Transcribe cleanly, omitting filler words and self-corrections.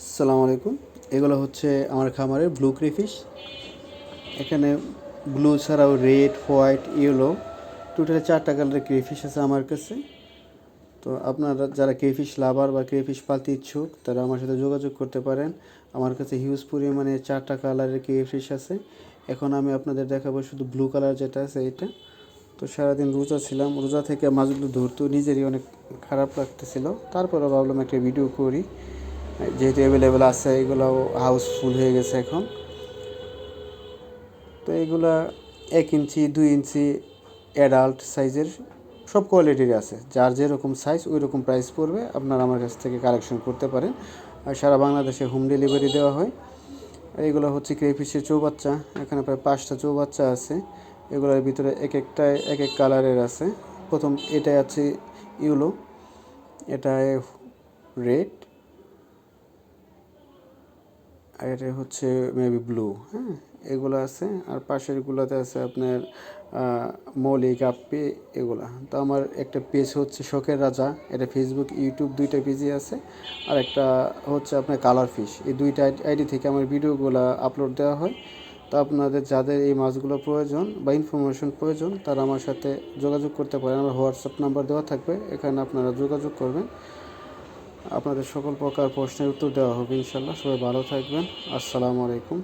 আসসালামু আলাইকুম। এগুলো হচ্ছে আমার খামারের ব্লু ক্রেফিশ। এখানে ব্লু ছাড়াও রেড, হোয়াইট, ইয়েলো টোটালি 4টা কালারের ক্রেফিশ আছে আমার কাছে। তো আপনারা যারা ক্রেফিশ লাভার বা ক্রেফিশ পালতে ইচ্ছুক তারা আমার সাথে যোগাযোগ করতে পারেন। আমার কাছে হিউজ পরিমাণে 4টা কালারের ক্রেফিশ আছে। এখন আমি আপনাদের দেখাবো শুধু ব্লু কালার যেটা আছে এটা। তো সারাদিন রোজা ছিলাম, রোজা থেকে মাছগুলো ধরতেও নিজেরই অনেক খারাপ লাগতেছিল, তারপরে ভাবলাম একটা ভিডিও করি। যেহেতু অ্যাভেলেবেল আছে, এগুলাও হাউসফুল হয়ে গেছে এখন। তো এগুলা 1 ইঞ্চি 2 ইঞ্চি অ্যাডাল্ট সাইজের সব কোয়ালিটির আছে, যার যেরকম সাইজ ওই রকম প্রাইস পড়বে। আপনারা আমার কাছ থেকে কালেকশন করতে পারেন, আর সারা বাংলাদেশে হোম ডেলিভারি দেওয়া হয়। আর এগুলো হচ্ছে ক্রেফিশের চৌবাচ্চা। এখানে প্রায় 5টা চৌবাচ্চা আছে। এগুলোর ভিতরে এক একটায় এক এক কালারের আছে। প্রথম এটাই আছে ইউলো, এটায় রেড, আর এটা হচ্ছে মেবি ব্লু। হ্যাঁ, এগুলো আছে। আর পাশেরগুলোতে আছে আপনার মৌলিক আপ্পি এগুলা। তো আমার একটা পেজ হচ্ছে শখের রাজা, এটা ফেসবুক ইউটিউব দুইটা পেজই আছে। আর একটা হচ্ছে আপনার কালার ফিশ, এই দুইটা আইডি থেকে আমার ভিডিওগুলো আপলোড দেওয়া হয়। তো আপনাদের যাদের এই মাছগুলো প্রয়োজন বা ইনফরমেশন প্রয়োজন তারা আমার সাথে যোগাযোগ করতে পারেন। আমার হোয়াটসঅ্যাপ নাম্বার দেওয়া থাকবে, এখানে আপনারা যোগাযোগ করবেন। আপনাদের সকল প্রকার প্রশ্নের উত্তর দেওয়া হবে ইনশাল্লাহ। সবাই ভালো থাকবেন। আসসালামু আলাইকুম।